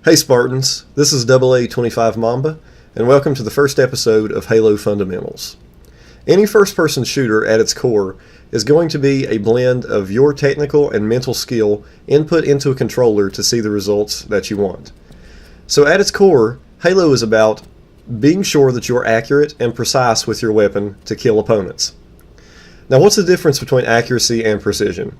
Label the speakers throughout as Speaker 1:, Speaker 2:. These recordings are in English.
Speaker 1: Hey Spartans, this is AA25 Mamba, and welcome to the first episode of Halo Fundamentals. Any first-person shooter at its core is going to be a blend of your technical and mental skill input into a controller to see the results that you want. So at its core, Halo is about being sure that you're accurate and precise with your weapon to kill opponents. Now what's the difference between accuracy and precision?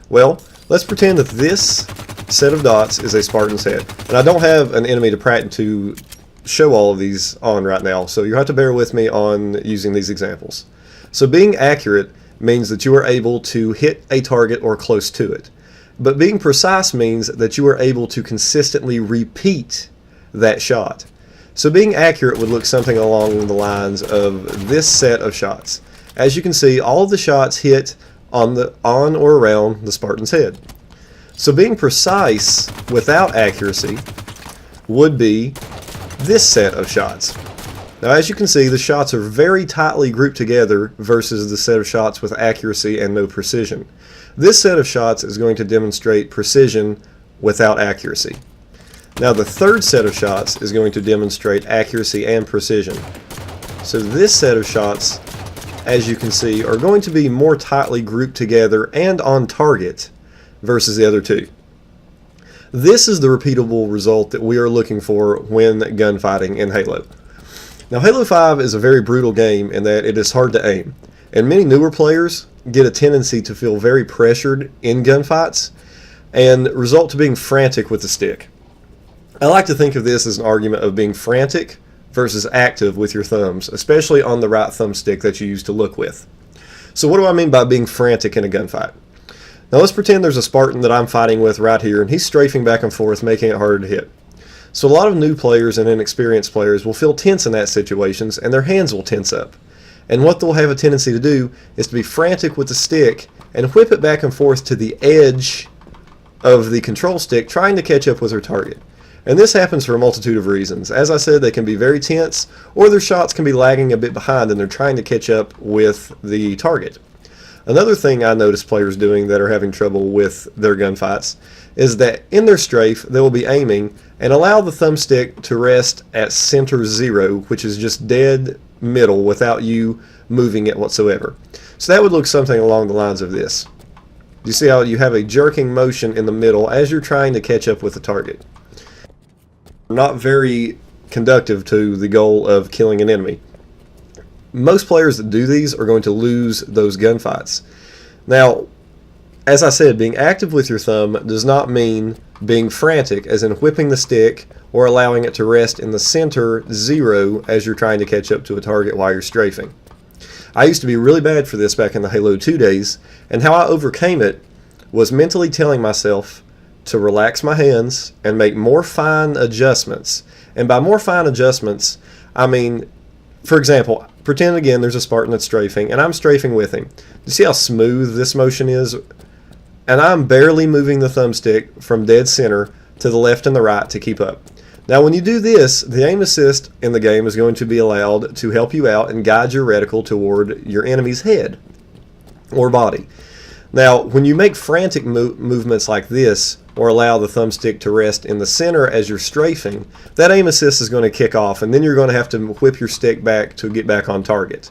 Speaker 1: Well, let's pretend that this set of dots is a Spartan's head. And I don't have an enemy to show all of these on right now, so you have to bear with me on using these examples. So being accurate means that you are able to hit a target or close to it. But being precise means that you are able to consistently repeat that shot. So being accurate would look something along the lines of this set of shots. As you can see, all of the shots hit on or around the Spartan's head. So being precise without accuracy would be this set of shots. Now as you can see, the shots are very tightly grouped together versus the set of shots with accuracy and no precision. This set of shots is going to demonstrate precision without accuracy. Now the third set of shots is going to demonstrate accuracy and precision. So this set of shots, as you can see, are going to be more tightly grouped together and on target versus the other two. This is the repeatable result that we are looking for when gunfighting in Halo. Now Halo 5 is a very brutal game in that it is hard to aim, and many newer players get a tendency to feel very pressured in gunfights and result to being frantic with the stick. I like to think of this as an argument of being frantic versus active with your thumbs, especially on the right thumbstick that you use to look with. So what do I mean by being frantic in a gunfight? Now let's pretend there's a Spartan that I'm fighting with right here, and he's strafing back and forth, making it harder to hit. So a lot of new players and inexperienced players will feel tense in that situations, and their hands will tense up. And what they'll have a tendency to do is to be frantic with the stick and whip it back and forth to the edge of the control stick, trying to catch up with their target. And this happens for a multitude of reasons. As I said, they can be very tense, or their shots can be lagging a bit behind and they're trying to catch up with the target. Another thing I notice players doing that are having trouble with their gunfights is that in their strafe they will be aiming and allow the thumbstick to rest at center 0, which is just dead middle without you moving it whatsoever. So that would look something along the lines of this. You see how you have a jerking motion in the middle as you're trying to catch up with the target. Not very conductive to the goal of killing an enemy. Most players that do these are going to lose those gunfights. Now, as I said, being active with your thumb does not mean being frantic, as in whipping the stick or allowing it to rest in the center 0 as you're trying to catch up to a target while you're strafing. I used to be really bad for this back in the Halo 2 days, and how I overcame it was mentally telling myself to relax my hands and make more fine adjustments. And by more fine adjustments, I mean, for example, pretend again there's a Spartan that's strafing, and I'm strafing with him. You see how smooth this motion is? And I'm barely moving the thumbstick from dead center to the left and the right to keep up. Now when you do this, the aim assist in the game is going to be allowed to help you out and guide your reticle toward your enemy's head or body. Now when you make frantic movements like this, or allow the thumbstick to rest in the center as you're strafing, that aim assist is going to kick off, and then you're going to have to whip your stick back to get back on target.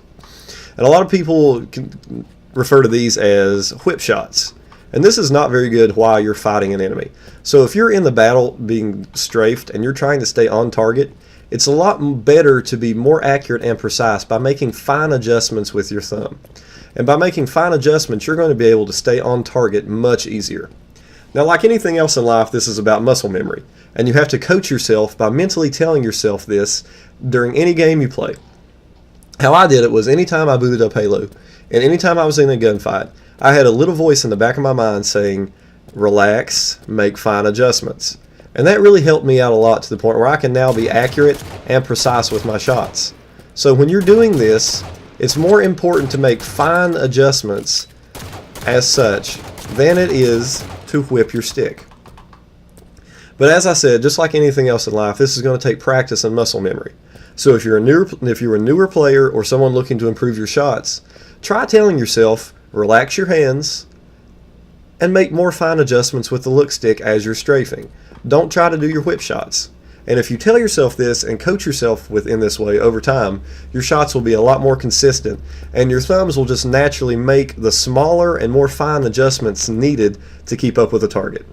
Speaker 1: And a lot of people can refer to these as whip shots, and this is not very good while you're fighting an enemy. So if you're in the battle being strafed and you're trying to stay on target, it's a lot better to be more accurate and precise by making fine adjustments with your thumb. And by making fine adjustments, you're going to be able to stay on target much easier. Now, like anything else in life, this is about muscle memory, and you have to coach yourself by mentally telling yourself this during any game you play. How I did it was anytime I booted up Halo, and anytime I was in a gunfight, I had a little voice in the back of my mind saying, relax, make fine adjustments. And that really helped me out a lot to the point where I can now be accurate and precise with my shots. So when you're doing this, it's more important to make fine adjustments as such than it is to whip your stick. But as I said, just like anything else in life, this is going to take practice and muscle memory. So if you're a newer player or someone looking to improve your shots, try telling yourself, relax your hands, and make more fine adjustments with the look stick as you're strafing. Don't try to do your whip shots. And if you tell yourself this and coach yourself within this way over time, your shots will be a lot more consistent, and your thumbs will just naturally make the smaller and more fine adjustments needed to keep up with the target.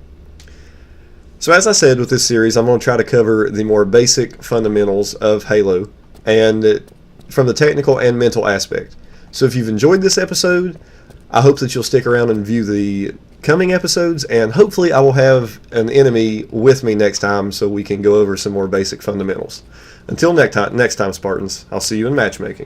Speaker 1: So as I said with this series, I'm going to try to cover the more basic fundamentals of Halo, and from the technical and mental aspect. So if you've enjoyed this episode, I hope that you'll stick around and view the coming episodes, and hopefully I will have an enemy with me next time so we can go over some more basic fundamentals. Until next time, Spartans, I'll see you in matchmaking.